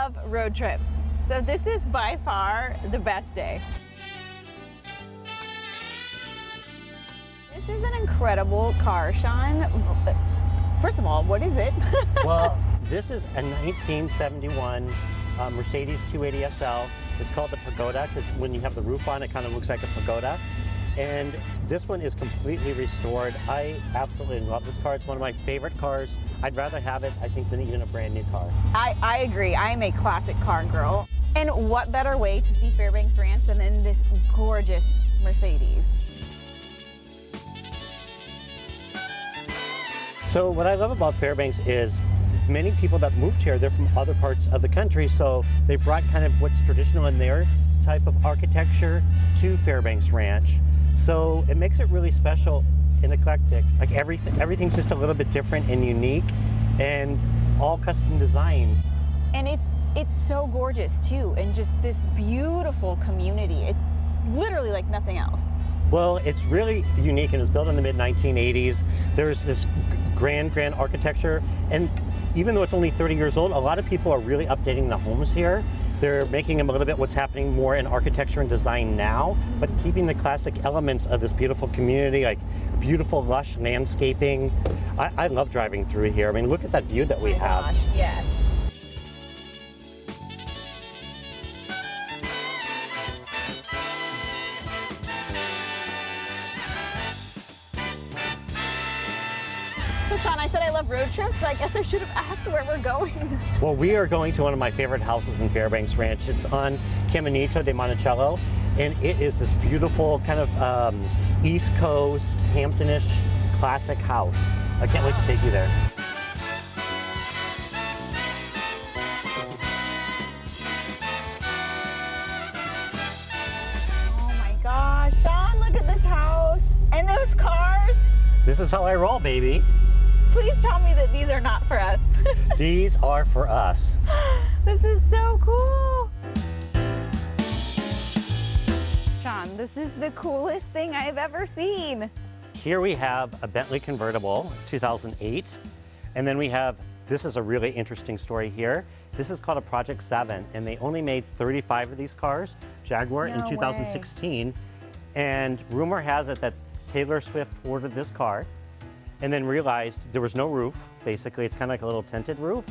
love road trips, so this is by far the best day. This is an incredible car, Sean. First of all, what is it? Well, this is a 1971 Mercedes 280 SL. It's called the Pagoda because when you have the roof on, it kind of looks like a pagoda. And this one is completely restored. I absolutely love this car. It's one of my favorite cars. I'd rather have it, I think, than even a brand new car. I agree. I am a classic car girl. And what better way to see Fairbanks Ranch than in this gorgeous Mercedes? So what I love about Fairbanks is many people that moved here, they're from other parts of the country, so they brought kind of what's traditional in their type of architecture to Fairbanks Ranch. So it makes it really special and eclectic. Like everything's just a little bit different and unique and all custom designs. And it's so gorgeous too, and just this beautiful community. It's literally like nothing else. Well, it's really unique and it was built in the mid-1980s. There's this grand architecture, and even though it's only 30 years old, a lot of people are really updating the homes here. They're making them a little bit what's happening more in architecture and design now, but keeping the classic elements of this beautiful community, like beautiful lush landscaping. I love driving through here. I mean, look at that view that we have. Gosh, yes. So Sean, I said I love road trips, but I guess I should have asked where we're going. Well, we are going to one of my favorite houses in Fairbanks Ranch. It's on Caminito De Montecillo, and it is this beautiful kind of East Coast, Hamptonish, classic house. I can't wait to take you there. Oh my gosh, Sean, look at this house and those cars. This is how I roll, baby. Please tell me that these are not for us. These are for us. This is so cool. Sean, this is the coolest thing I've ever seen. Here we have a Bentley convertible, 2008. And then we have, this is a really interesting story here. This is called a Project 7, and they only made 35 of these cars, Jaguar, in 2016. And rumor has it that Taylor Swift ordered this car and then realized there was no roof. Basically, it's kind of like a little tinted roof,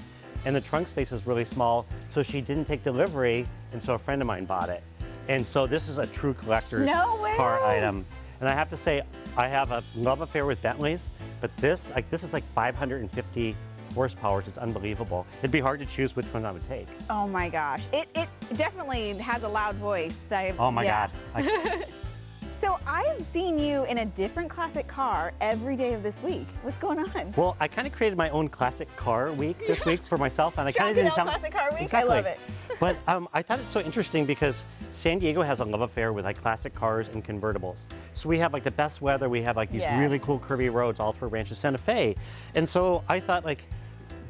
and the trunk space is really small, so she didn't take delivery, and so a friend of mine bought it. And so this is a true collector's car item. And I have to say, I have a love affair with Bentleys, but this is like 550 horsepower. It's unbelievable. It'd be hard to choose which one I would take. Oh my gosh. It definitely has a loud voice. Oh my God. So I've seen you in a different classic car every day of this week. What's going on? Well, I kind of created my own classic car week this week for myself, and I kind of didn't tell. Classic car week. Exactly. I love it. But I thought it's so interesting because San Diego has a love affair with like classic cars and convertibles. So we have like the best weather. We have like these really cool curvy roads all through Rancho Santa Fe, and so I thought like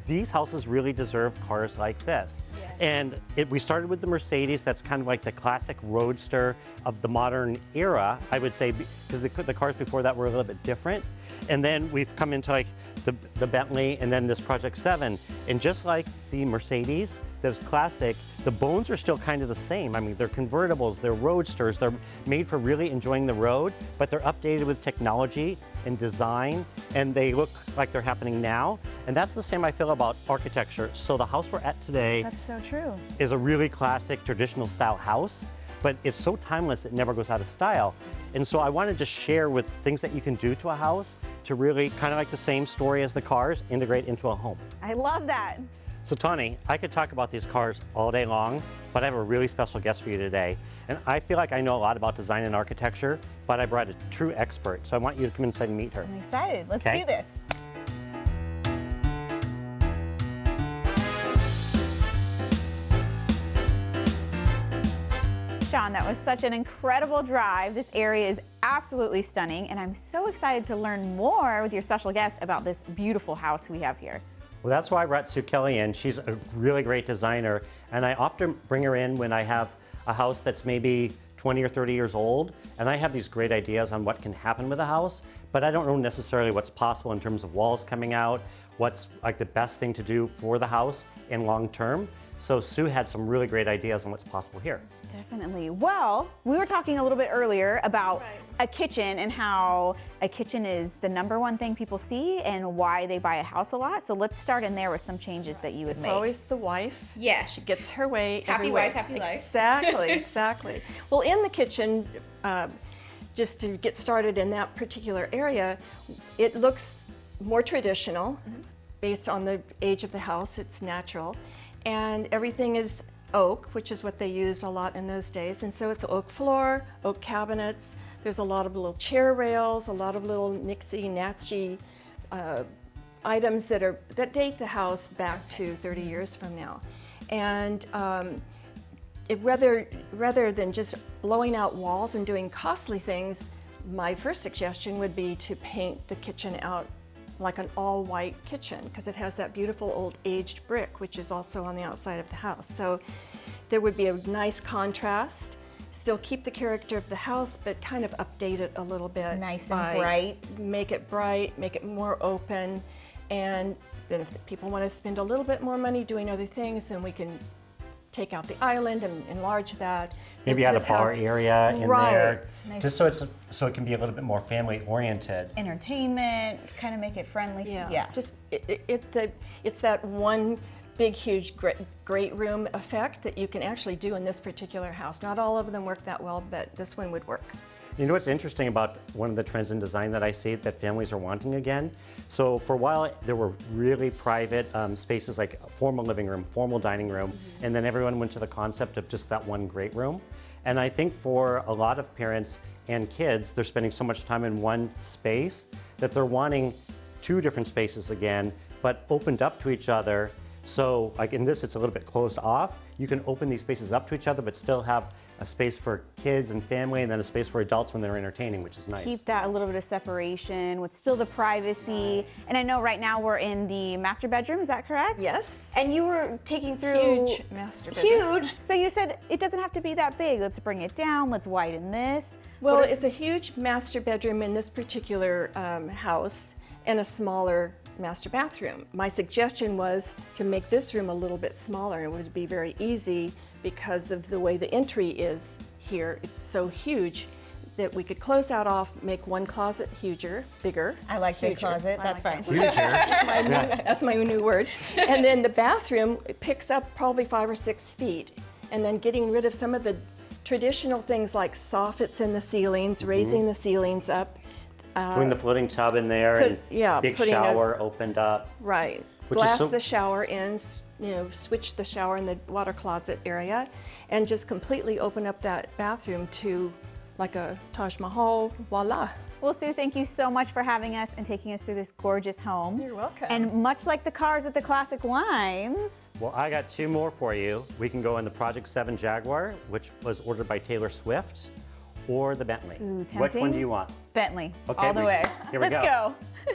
these houses really deserve cars like this. And we started with the Mercedes. That's kind of like the classic roadster of the modern era, I would say, because the cars before that were a little bit different. And then we've come into like the Bentley and then this Project 7. And just like the Mercedes, those classic, the bones are still kind of the same. I mean, they're convertibles, they're roadsters, they're made for really enjoying the road, but they're updated with technology and design, and they look like they're happening now. And that's the same I feel about architecture. So the house we're at today That's so true. is a really classic traditional style house, but it's so timeless it never goes out of style. And so I wanted to share with things that you can do to a house to really kind of like the same story as the cars, integrate into a home. I love that. So Tawny, I could talk about these cars all day long, but I have a really special guest for you today. And I feel like I know a lot about design and architecture, but I brought a true expert. So I want you to come inside and meet her. I'm excited. Let's do this. Sean, that was such an incredible drive. This area is absolutely stunning, and I'm so excited to learn more with your special guest about this beautiful house we have here. Well, that's why I brought Sue Kelly in. She's a really great designer, and I often bring her in when I have a house that's maybe 20 or 30 years old, and I have these great ideas on what can happen with a house, but I don't know necessarily what's possible in terms of walls coming out, what's like the best thing to do for the house and long term. So Sue had some really great ideas on what's possible here. Definitely. Well, we were talking a little bit earlier about a kitchen and how a kitchen is the #1 thing people see and why they buy a house a lot. So let's start in there with some changes that you would It's make. always the wife. Yes. She gets her way Happy everywhere. wife, happy life. Exactly, exactly. Well, in the kitchen, just to get started in that particular area, it looks more traditional based on the age of the house. It's natural. And everything is oak, which is what they used a lot in those days. And so it's oak floor, oak cabinets. There's a lot of little chair rails, a lot of little nixy-natchy items that date the house back to 30 years from now. And rather than just blowing out walls and doing costly things, my first suggestion would be to paint the kitchen out like an all-white kitchen, because it has that beautiful old aged brick, which is also on the outside of the house. So there would be a nice contrast, still keep the character of the house, but kind of update it a little bit. Nice and bright. Make it bright, make it more open, and then if people want to spend a little bit more money doing other things, then we can take out the island and enlarge that. Maybe add a bar area in there, Nice. just so it can be a little bit more family oriented. Entertainment, kind of make it friendly. Yeah. Just it's that one big, huge, great room effect that you can actually do in this particular house. Not all of them work that well, but this one would work. You know what's interesting about one of the trends in design that I see that families are wanting again? So for a while, there were really private spaces like a formal living room, formal dining room, and then everyone went to the concept of just that one great room. And I think for a lot of parents and kids, they're spending so much time in one space that they're wanting 2 different spaces again, but opened up to each other. So like in this, it's a little bit closed off. You can open these spaces up to each other, but still have a space for kids and family, and then a space for adults when they're entertaining, which is nice. Keep that a little bit of separation with still the privacy. And I know right now we're in the master bedroom, is that correct? Yes. And you were taking through... Huge master bedroom. Huge! So you said it doesn't have to be that big. Let's bring it down, let's widen this. Well, it's a huge master bedroom in this particular house and a smaller master bathroom. My suggestion was to make this room a little bit smaller, and it would be very easy because of the way the entry is here. It's so huge that we could close that off, make one closet bigger. I like big closet, that's fine. Huger. That's my new word. And then the bathroom picks up probably 5 or 6 feet, and then getting rid of some of the traditional things like soffits in the ceilings, raising the ceilings up. Putting the floating tub in there and big shower opened up. Right. Which is Glass so- the shower in, switch the shower in the water closet area, and just completely open up that bathroom to like a Taj Mahal, voila. Well, Sue, thank you so much for having us and taking us through this gorgeous home. You're welcome. And much like the cars with the classic lines, Well, I got 2 more for you. We can go in the Project 7 Jaguar, which was ordered by Taylor Swift, or the Bentley. Ooh, Which one tempting. do you want? Bentley, Okay, all the way. here we Let's go. go.